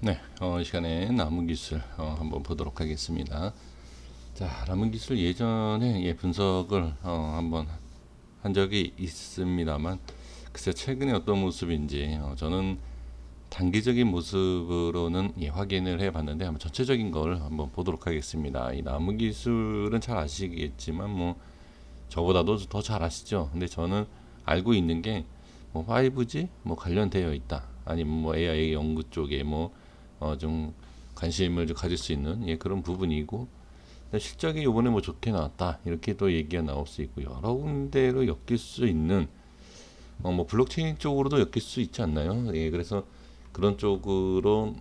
네, 이 시간에 남은 기술 한번 보도록 하겠습니다. 자, 남은 기술 예전에 분석을 한번 한 적이 있습니다만, 글쎄 최근에 어떤 모습인지 저는 단기적인 모습으로는 확인을 해봤는데 한번 전체적인 걸 한번 보도록 하겠습니다. 이 남은 기술은 잘 아시겠지만 뭐 저보다도 더 잘 아시죠. 근데 저는 알고 있는 게 뭐 5G 뭐 관련되어 있다. 아니면 뭐 AI 연구 쪽에 뭐 좀 관심을 좀 가질 수 있는 그런 부분이고, 실적이 요번에 뭐 좋게 나왔다 이렇게 또 얘기가 나올 수 있고, 여러 군데로 엮일 수 있는 뭐 블록체인 쪽으로도 엮일 수 있지 않나요? 그래서 그런 쪽으로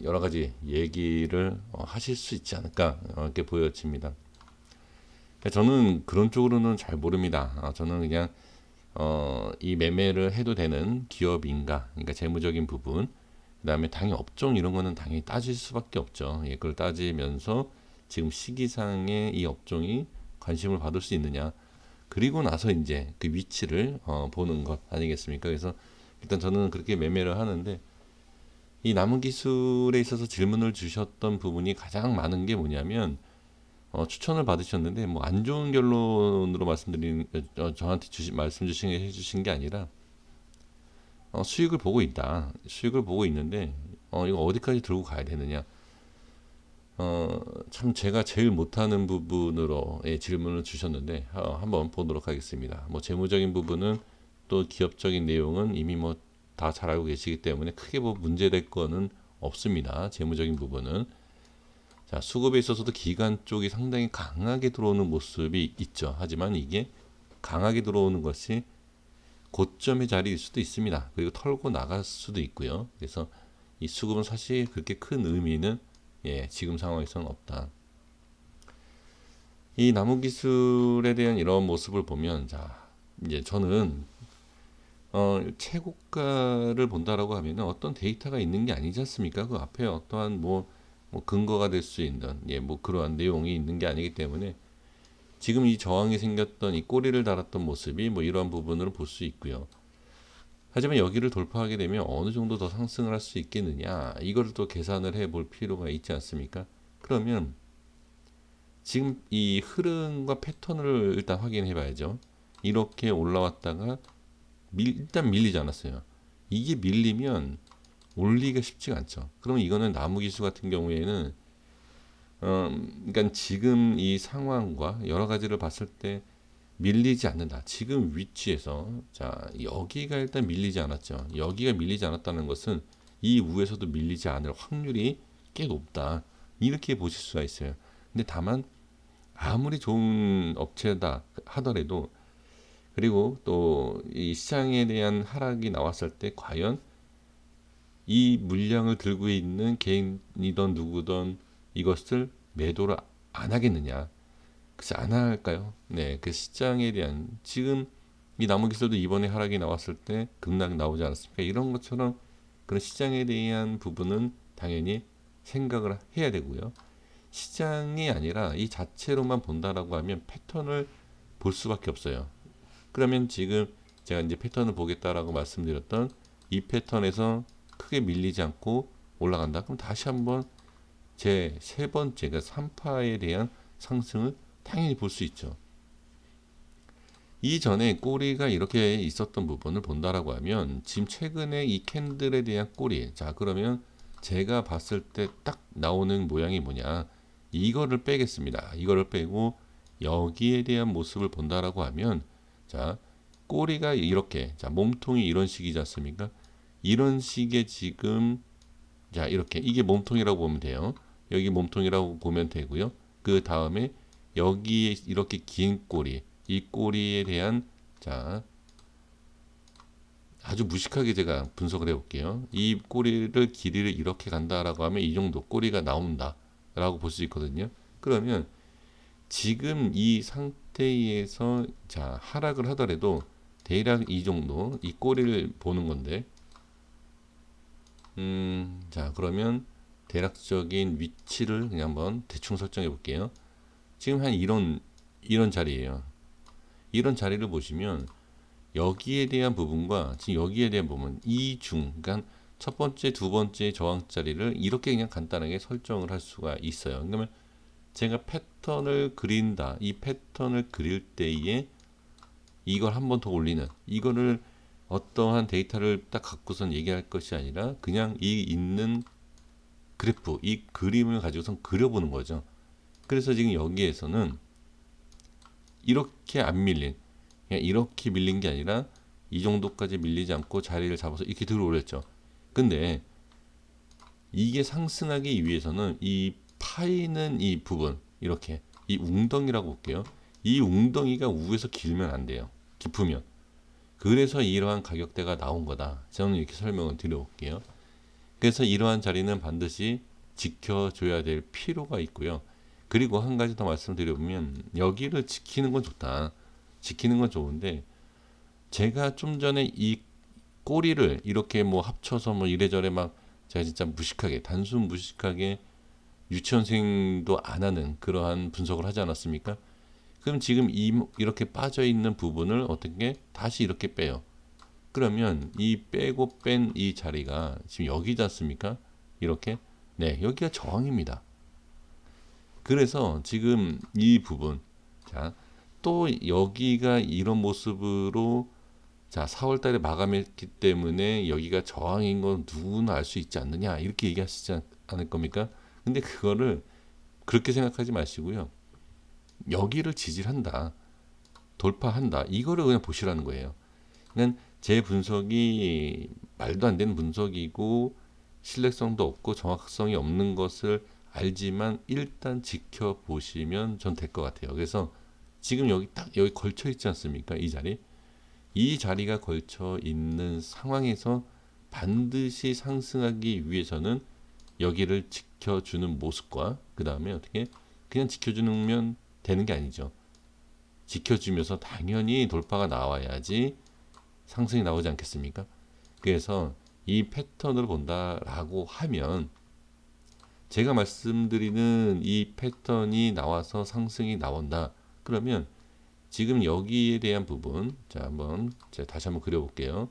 여러 가지 얘기를 하실 수 있지 않을까 이렇게 보여집니다. 저는 그런 쪽으로는 잘 모릅니다. 저는 그냥 이 매매를 해도 되는 기업인가, 그러니까 재무적인 부분, 그다음에 당연히 업종 이런 거는 당연히 따질 수밖에 없죠. 그걸 따지면서 지금 시기상에 이 업종이 관심을 받을 수 있느냐, 그리고 나서 이제 그 위치를 보는 것 아니겠습니까? 그래서 일단 저는 그렇게 매매를 하는데, 이 남은 기술에 있어서 질문을 주셨던 부분이 가장 많은 게 뭐냐면, 추천을 받으셨는데 뭐 안 좋은 결론으로 말씀드린 저한테 말씀 주신 해주신 게 아니라 수익을 보고 있다. 수익을 보고 있는데 이거 어디까지 들고 가야 되느냐. 참 제가 제일 못하는 부분으로 질문을 주셨는데 한번 보도록 하겠습니다. 뭐 재무적인 부분은 또 기업적인 내용은 이미 뭐 다 잘 알고 계시기 때문에 크게 뭐 문제될 거는 없습니다. 재무적인 부분은. 자, 수급에 있어서도 기관 쪽이 상당히 강하게 들어오는 모습이 있죠. 하지만 이게 강하게 들어오는 것이 고점의 자리일 수도 있습니다. 그리고 털고 나갈 수도 있고요. 그래서 이 수급은 사실 그렇게 큰 의미는 지금 상황에서는 없다. 이 나무 기술에 대한 이런 모습을 보면, 자, 이제 저는 최고가를 본다라고 하면 어떤 데이터가 있는 게 아니지 않습니까? 그 앞에 어떠한 뭐 근거가 될 수 있는 뭐 그러한 내용이 있는 게 아니기 때문에, 지금 이 저항이 생겼던 이 꼬리를 달았던 모습이 뭐 이러한 부분을 볼 수 있고요. 하지만 여기를 돌파하게 되면 어느 정도 더 상승을 할 수 있겠느냐, 이걸 또 계산을 해볼 필요가 있지 않습니까? 그러면 지금 이 흐름과 패턴을 일단 확인해 봐야죠. 이렇게 올라왔다가 일단 밀리지 않았어요. 이게 밀리면 올리기가 쉽지가 않죠. 그러면 이거는 나무 기수 같은 경우에는 그러니까 지금 이 상황과 여러 가지를 봤을 때 밀리지 않는다. 지금 위치에서, 자, 여기가 일단 밀리지 않았죠. 여기가 밀리지 않았다는 것은 이 위에서도 밀리지 않을 확률이 꽤 높다. 이렇게 보실 수가 있어요. 근데 다만 아무리 좋은 업체다 하더라도, 그리고 또 이 시장에 대한 하락이 나왔을 때 과연 이 물량을 들고 있는 개인이든 누구든 이것을 매도를 안 하겠느냐. 글쎄 안 할까요? 네, 그 시장에 대한, 지금 이 나무 기술도 이번에 하락이 나왔을 때 급락이 나오지 않았습니까? 이런 것처럼 그런 시장에 대한 부분은 당연히 생각을 해야 되고요. 시장이 아니라 이 자체로만 본다라고 하면 패턴을 볼 수밖에 없어요. 그러면 지금 제가 이제 패턴을 보겠다라고 말씀드렸던 이 패턴에서 크게 밀리지 않고 올라간다. 그럼 다시 한번 제 세 번째가 3파에 대한 상승을 당연히 볼 수 있죠. 이전에 꼬리가 이렇게 있었던 부분을 본다라고 하면 지금 최근에 이 캔들에 대한 꼬리, 자 그러면 제가 봤을 때 딱 나오는 모양이 뭐냐, 이거를 빼겠습니다. 이거를 빼고 여기에 대한 모습을 본다라고 하면, 자 꼬리가 이렇게, 자 몸통이 이런 식이지 않습니까? 이런 식의 지금, 자 이렇게 이게 몸통이라고 보면 돼요. 여기 몸통이라고 보면 되고요. 그 다음에 여기에 이렇게 긴 꼬리, 이 꼬리에 대한, 자 아주 무식하게 제가 분석을 해볼게요. 이 꼬리를 길이를 이렇게 간다라고 하면 이 정도 꼬리가 나온다라고 볼 수 있거든요. 그러면 지금 이 상태에서 자 하락을 하더라도 대략 이 정도 이 꼬리를 보는 건데, 자 그러면 대략적인 위치를 그냥 한번 대충 설정해 볼게요. 지금 한 이런 자리예요. 이런 자리를 보시면 여기에 대한 부분과 지금 여기에 대한 부분, 이중, 그러니까 첫 번째, 두 번째 저항 자리를 이렇게 그냥 간단하게 설정을 할 수가 있어요. 그러면 제가 패턴을 그린다. 이 패턴을 그릴 때에 이걸 한 번 더 올리는, 이거를 어떠한 데이터를 딱 갖고선 얘기할 것이 아니라 그냥 이 있는 그래프, 이 그림을 가지고선 그려보는 거죠. 그래서 지금 여기에서는 이렇게 안 밀린, 그냥 이렇게 밀린 게 아니라 이 정도까지 밀리지 않고 자리를 잡아서 이렇게 들어 올렸죠. 근데 이게 상승하기 위해서는 이 파이는 이 부분, 이렇게 이 웅덩이라고 볼게요. 이 웅덩이가 우에서 길면 안 돼요. 깊으면. 그래서 이러한 가격대가 나온 거다. 저는 이렇게 설명을 드려볼게요. 그래서 이러한 자리는 반드시 지켜줘야 될 필요가 있고요. 그리고 한 가지 더 말씀드려보면 여기를 지키는 건 좋다. 지키는 건 좋은데 제가 좀 전에 이 꼬리를 이렇게 뭐 합쳐서 뭐 이래저래 막 제가 진짜 무식하게, 단순 무식하게 유치원생도 안 하는 그러한 분석을 하지 않았습니까? 그럼 지금 이렇게 빠져 있는 부분을 어떻게 다시 이렇게 빼요. 그러면 이 빼고 뺀 이 자리가 지금 여기지 않습니까? 이렇게. 네, 여기가 저항입니다. 그래서 지금 이 부분, 자, 또 여기가 이런 모습으로 자, 4월 달에 마감했기 때문에 여기가 저항인 건 누구나 알 수 있지 않느냐 이렇게 얘기하시지 않을 겁니까? 근데 그거를 그렇게 생각하지 마시고요. 여기를 지지한다, 돌파한다, 이거를 그냥 보시라는 거예요. 그냥 제 분석이 말도 안 되는 분석이고 신뢰성도 없고 정확성이 없는 것을 알지만 일단 지켜보시면 전 될 것 같아요. 그래서 지금 여기 딱 여기 걸쳐 있지 않습니까? 이 자리. 이 자리가 걸쳐 있는 상황에서 반드시 상승하기 위해서는 여기를 지켜주는 모습과 그 다음에 어떻게 그냥 지켜주면 되는 게 아니죠. 지켜주면서 당연히 돌파가 나와야지 상승이 나오지 않겠습니까? 그래서 이 패턴을 본다라고 하면 제가 말씀드리는 이 패턴이 나와서 상승이 나온다. 그러면 지금 여기에 대한 부분, 자 한번 제가 다시 한번 그려볼게요.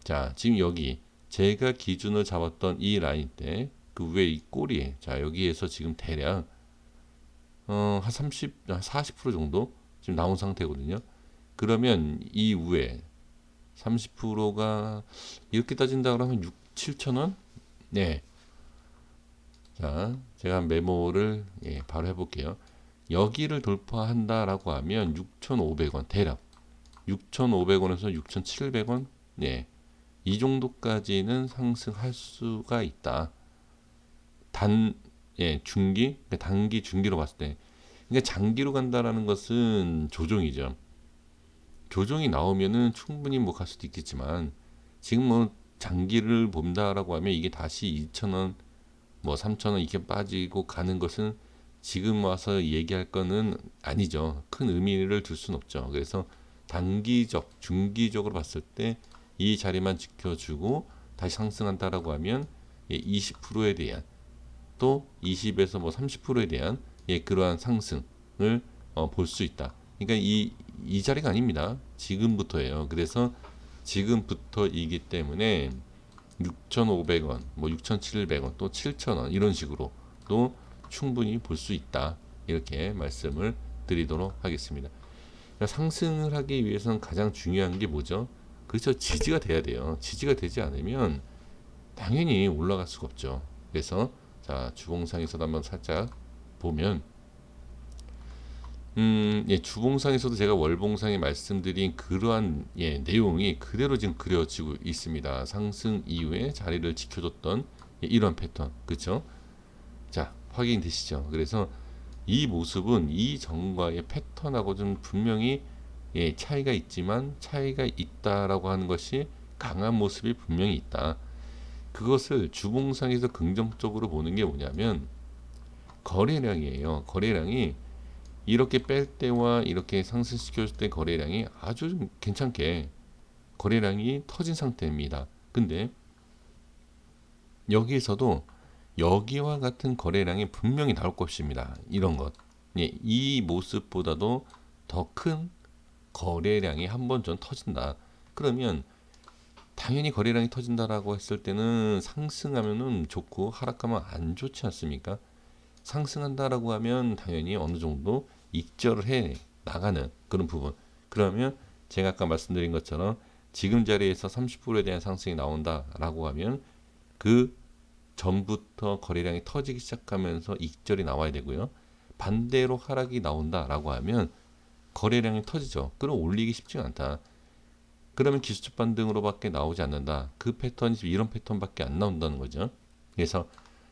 자 지금 여기 제가 기준을 잡았던 이 라인 때 그 위에 이 꼬리에, 자 여기에서 지금 대략 한 40% 정도 지금 나온 상태거든요. 그러면 이 위에 30%가 이렇게 따진다 그러면 6, 7천 원? 네. 자, 제가 메모를 바로 해볼게요. 여기를 돌파한다라고 하면 6,500원 대략 6,500원에서 6,700원, 네, 이 정도까지는 상승할 수가 있다. 중기, 그러니까 단기 중기로 봤을 때. 그러니까 장기로 간다라는 것은 조정이죠. 조정이 나오면은 충분히 뭐 갈 수도 있겠지만 지금 뭐 장기를 본다라고 하면 이게 다시 2,000원, 뭐 3,000원 이렇게 빠지고 가는 것은 지금 와서 얘기할 거는 아니죠. 큰 의미를 둘 수는 없죠. 그래서 단기적, 중기적으로 봤을 때 이 자리만 지켜주고 다시 상승한다라고 하면 20%에 대한 또 20에서 뭐 30%에 대한 그러한 상승을 볼 수 있다. 그러니까 이 자리가 아닙니다. 지금부터예요. 그래서 지금부터이기 때문에 6,500원, 뭐 6,700원, 또 7,000원 이런 식으로 또 충분히 볼 수 있다. 이렇게 말씀을 드리도록 하겠습니다. 그러니까 상승을 하기 위해서는 가장 중요한 게 뭐죠? 그렇죠. 지지가 돼야 돼요. 지지가 되지 않으면 당연히 올라갈 수가 없죠. 그래서 자, 주봉상에서도 한번 살짝 보면 주봉상에서도 제가 월봉상에 말씀드린 그러한 내용이 그대로 지금 그려지고 있습니다. 상승 이후에 자리를 지켜줬던 이런 패턴, 그렇죠? 자, 확인되시죠? 그래서 이 모습은 이 전과의 패턴하고 좀 분명히 차이가 있지만 차이가 있다라고 하는 것이 강한 모습이 분명히 있다. 그것을 주봉상에서 긍정적으로 보는 게 뭐냐면 거래량이에요. 거래량이 이렇게 뺄 때와 이렇게 상승시켜줄 때 거래량이 아주 좀 괜찮게 거래량이 터진 상태입니다. 근데 여기에서도 여기와 같은 거래량이 분명히 나올 것입니다. 이런 것. 이 모습보다도 더 큰 거래량이 한 번 전 터진다. 그러면 당연히 거래량이 터진다라고 했을 때는 상승하면은 좋고 하락하면 안 좋지 않습니까? 상승한다라고 하면 당연히 어느 정도 익절을 해 나가는 그런 부분. 그러면 제가 아까 말씀드린 것처럼 지금 자리에서 30%에 대한 상승이 나온다라고 하면 그 전부터 거래량이 터지기 시작하면서 익절이 나와야 되고요. 반대로 하락이 나온다라고 하면 거래량이 터지죠. 끌어올리기 쉽지가 않다. 그러면 기술적 반등으로밖에 나오지 않는다. 그 패턴이 이런 패턴밖에 안 나온다는 거죠. 그래서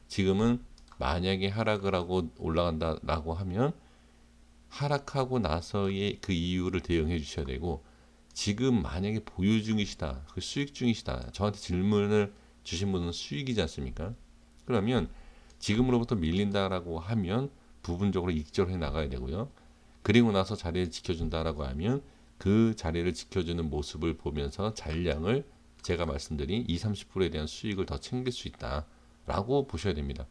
지금은 만약에 하락을 하고 올라간다라고 하면 하락하고 나서의 그 이유를 대응해 주셔야 되고, 지금 만약에 보유 중이시다, 그 수익 중이시다, 저한테 질문을 주신 분은 수익이지 않습니까? 그러면 지금으로부터 밀린다라고 하면 부분적으로 익절해 나가야 되고요. 그리고 나서 자리를 지켜준다라고 하면 그 자리를 지켜주는 모습을 보면서 잔량을 제가 말씀드린 20, 30%에 대한 수익을 더 챙길 수 있다라고 보셔야 됩니다.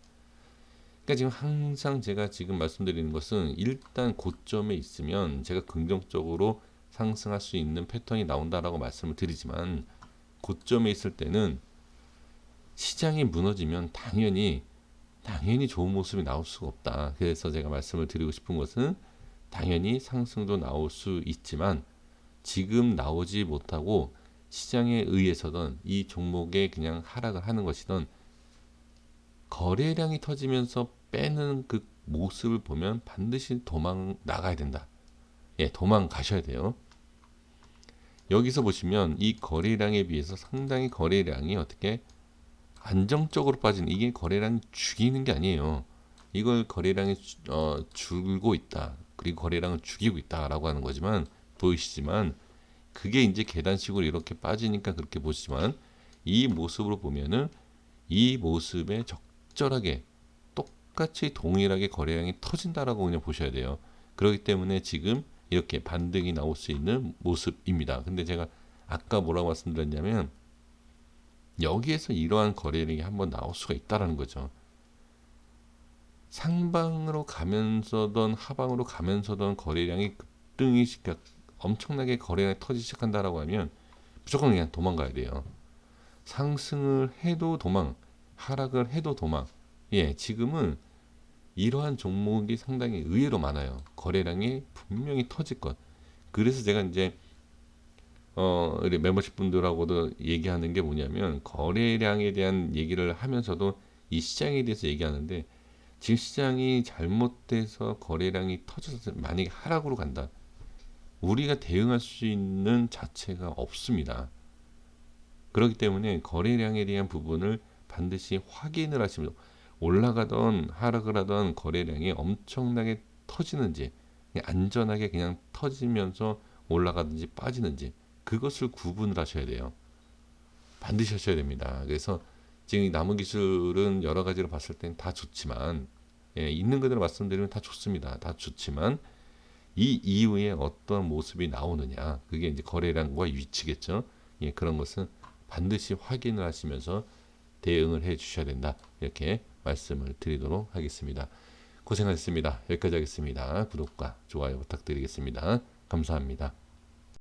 그러니까 지금 항상 제가 지금 말씀드리는 것은 일단 고점에 있으면 제가 긍정적으로 상승할 수 있는 패턴이 나온다라고 말씀을 드리지만, 고점에 있을 때는 시장이 무너지면 당연히 좋은 모습이 나올 수가 없다. 그래서 제가 말씀을 드리고 싶은 것은 당연히 상승도 나올 수 있지만 지금 나오지 못하고 시장에 의해서든 이 종목에 그냥 하락을 하는 것이든 거래량이 터지면서 빼는 그 모습을 보면 반드시 도망 나가야 된다. 예, 도망가셔야 돼요. 여기서 보시면 이 거래량에 비해서 상당히 거래량이 어떻게 안정적으로 빠지는, 이게 거래량 죽이는 게 아니에요. 이걸 거래량이 줄고 있다. 그리고 거래량을 죽이고 있다라고 하는 거지만 보이시지만 그게 이제 계단식으로 이렇게 빠지니까 그렇게 보시지만 이 모습으로 보면은 이 모습에 적절하게 똑같이 동일하게 거래량이 터진다라고 그냥 보셔야 돼요. 그렇기 때문에 지금 이렇게 반등이 나올 수 있는 모습입니다. 근데 제가 아까 뭐라고 말씀드렸냐면 여기에서 이러한 거래량이 한번 나올 수가 있다라는 거죠. 상방으로 가면서든 하방으로 가면서든 거래량이 급등이 엄청나게 거래량이 터지기 시작한다라고 하면 무조건 그냥 도망가야 돼요. 상승을 해도 도망, 하락을 해도 도망. 예, 지금은 이러한 종목이 상당히 의외로 많아요. 거래량이 분명히 터질 것. 그래서 제가 이제 우리 멤버십 분들하고도 얘기하는 게 뭐냐면 거래량에 대한 얘기를 하면서도 이 시장에 대해서 얘기하는데, 지금 시장이 잘못돼서 거래량이 터져서 만약에 하락으로 간다. 우리가 대응할 수 있는 자체가 없습니다. 그렇기 때문에 거래량에 대한 부분을 반드시 확인을 하시면, 올라가던 하락을 하던 거래량이 엄청나게 터지는지 그냥 안전하게 그냥 터지면서 올라가든지 빠지는지 그것을 구분을 하셔야 돼요. 반드시 하셔야 됩니다. 그래서 지금 남은 기술은 여러 가지로 봤을 땐 다 좋지만, 예, 있는 그대로 말씀드리면 다 좋습니다. 다 좋지만 이 이후에 어떤 모습이 나오느냐, 그게 이제 거래량과 위치겠죠. 예, 그런 것은 반드시 확인을 하시면서 대응을 해 주셔야 된다. 이렇게 말씀을 드리도록 하겠습니다. 고생하셨습니다. 여기까지 하겠습니다. 구독과 좋아요 부탁드리겠습니다. 감사합니다.